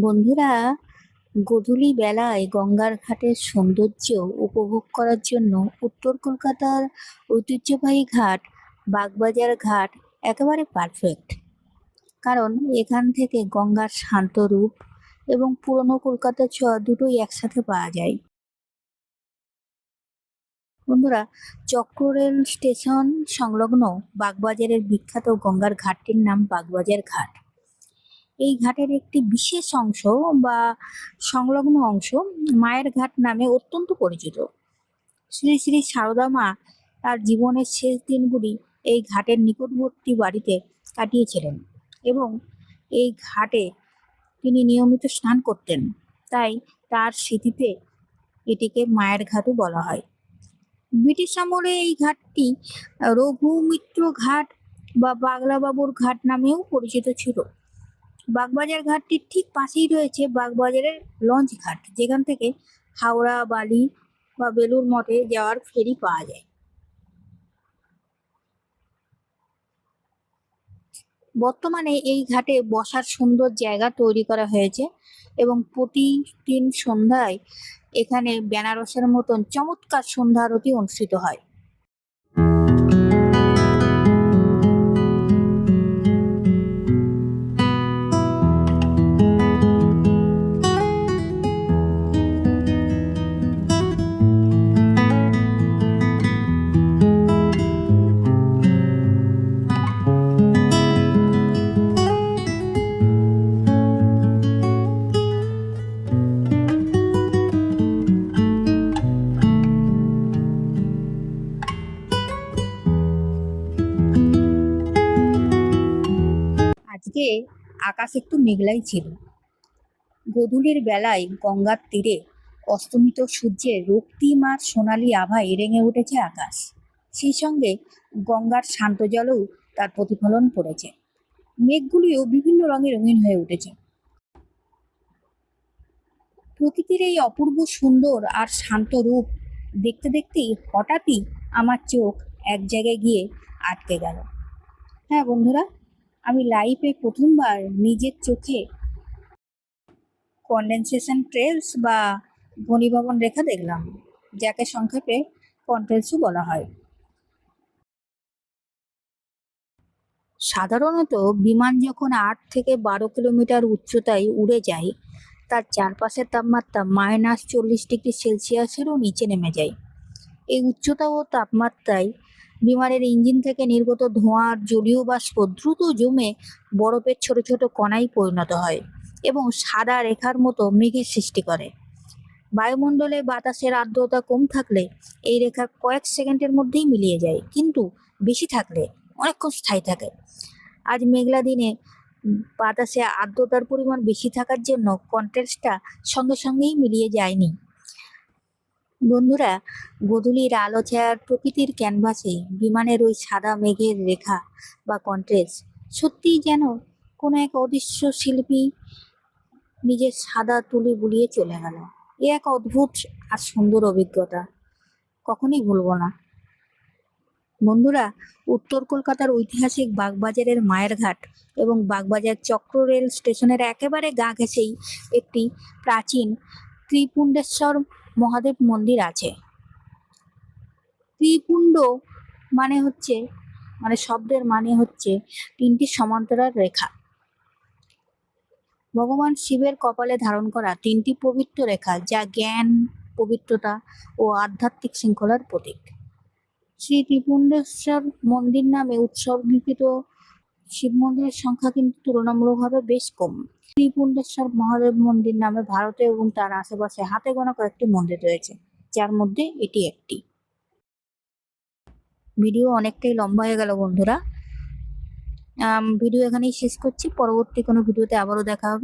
বন্ধুরা, গোধূলি বেলায় গঙ্গার ঘাটের সৌন্দর্য উপভোগ করার জন্য উত্তর কলকাতার ঐতিহ্যবাহী ঘাট বাগবাজার ঘাট একেবারে পারফেক্ট। কারণ এখান থেকে গঙ্গার শান্ত রূপ এবং পুরনো কলকাতার ছোঁয়া দুটোই একসাথে পাওয়া যায়। বন্ধুরা, চক্ররেল স্টেশন সংলগ্ন বাগবাজারের বিখ্যাত গঙ্গার ঘাটটির নাম বাগবাজার ঘাট। এই ঘাটের একটি বিশেষ অংশ বা সংলগ্ন অংশ মায়ের ঘাট নামে অত্যন্ত পরিচিত। শ্রী শ্রী সারদা মা তার জীবনের শেষ দিনগুলি এই ঘাটের নিকটবর্তী বাড়িতে কাটিয়েছিলেন এবং এই ঘাটে তিনি নিয়মিত স্নান করতেন। তাই তার স্মৃতিতে এটিকে মায়ের ঘাটও বলা হয়। ব্রিটিশ আমলে এই ঘাটটি রঘুমিত্র ঘাট বা বাংলাবাবুর ঘাট নামেও পরিচিত ছিল। বাগবাজার ঘাটটির ঠিক পাশেই রয়েছে বাগবাজারের লঞ্চ ঘাট, যেখান থেকে হাওড়া, বালি বা বেলুড় মঠে যাওয়ার ফেরি পাওয়া যায়। বর্তমানে এই ঘাটে বসার সুন্দর জায়গা তৈরি করা হয়েছে এবং প্রতিদিন সন্ধ্যায় এখানে বেনারসের মতন চমৎকার সন্ধ্যা আরতি অনুষ্ঠিত হয়। আজকে আকাশ একটু মেঘলাই ছিল। গোধূলির বেলায় গঙ্গার তীরে অস্তমিত সূর্যের রক্তিম আর সোনালি আভায় রেঙে উঠেছে আকাশ। সেই সঙ্গে গঙ্গার শান্ত জলেও তার প্রতিফলন পড়েছে। মেঘগুলিও বিভিন্ন রঙে রঙিন হয়ে উঠেছে। প্রকৃতির এই অপূর্ব সুন্দর আর শান্ত রূপ দেখতে দেখতেই হঠাৎই আমার চোখ এক জায়গায় গিয়ে আটকে গেল। হ্যাঁ বন্ধুরা, আমি লাইফে প্রথমবার নিজের চোখে কন্ডেনসেশন ট্রেলস বা ঘনীভবন রেখা দেখলাম, যাকে সংক্ষেপে কন্ট্রেলসও বলা হয়। সাধারণত বিমান যখন 8 থেকে 12 কিলোমিটার উচ্চতায় উড়ে যায়, তার চারপাশের তাপমাত্রা -40 ডিগ্রি সেলসিয়াসেরও নিচে নেমে যায়। এই উচ্চতা ও তাপমাত্রায় বিমানের ইঞ্জিন থেকে নির্গত ধোঁয়ার জলীয় বাষ্প দ্রুত জমে বরফের ছোট ছোট কণায় পরিণত হয় এবং সাদা রেখার মতো মেঘের সৃষ্টি করে। বায়ুমণ্ডলে বাতাসের আর্দ্রতা কম থাকলে এই রেখা কয়েক সেকেন্ডের মধ্যেই মিলিয়ে যায়, কিন্তু বেশি থাকলে অনেকক্ষণ স্থায়ী থাকে। আজ মেঘলা দিনে বাতাসে আর্দ্রতার পরিমাণ বেশি থাকার জন্য কন্ট্রাস্টটা সঙ্গে সঙ্গেই মিলিয়ে যায়নি। বন্ধুরা, গোধূলির আলো ছায়ার প্রকৃতির ক্যানভাসে বিমানের ওই সাদা মেঘের রেখা বা কন্ট্রাস্ট সত্যিই যেন কোনো এক অদৃশ্য শিল্পী নিজের সাদা তুলি বুলিয়ে চলে গেল। এ এক অদ্ভুত আর সুন্দর অভিজ্ঞতা, কখনোই ভুলবো না। বন্ধুরা, উত্তর কলকাতার ঐতিহাসিক বাগবাজারের মায়ের ঘাট এবং বাগবাজার চক্র রেল স্টেশনের একেবারে গা ঘেঁষেই একটি প্রাচীন ত্রিপুণ্ডেশ্বর মহাদেব মন্দির আছে। ত্রিপুণ্ড শব্দের মানে হচ্ছে 3টি সমান্তরাল রেখা। ভগবান শিবের কপালে ধারণ করা 3টি পবিত্র রেখা, যা জ্ঞান, পবিত্রতা ও আধ্যাত্মিক শৃঙ্খলার প্রতীক। শ্রী ত্রিপুণ্ডেশ্বর মন্দির নামে উৎসর্গীকৃত শিব মন্দিরের সংখ্যা কিন্তু তুলনামূলকভাবে বেশ কম। ত্রিপুণ্ডেশ্বর মহাদেব মন্দির নামে ভারতে এবং তার আশেপাশে হাতে গোনা কয়েকটি মন্দির রয়েছে, যার মধ্যে এটি একটি। ভিডিও অনেকটাই লম্বা হয়ে গেল বন্ধুরা, ভিডিও এখানেই শেষ করছি। পরবর্তী কোনো ভিডিওতে আবারও দেখা হবে।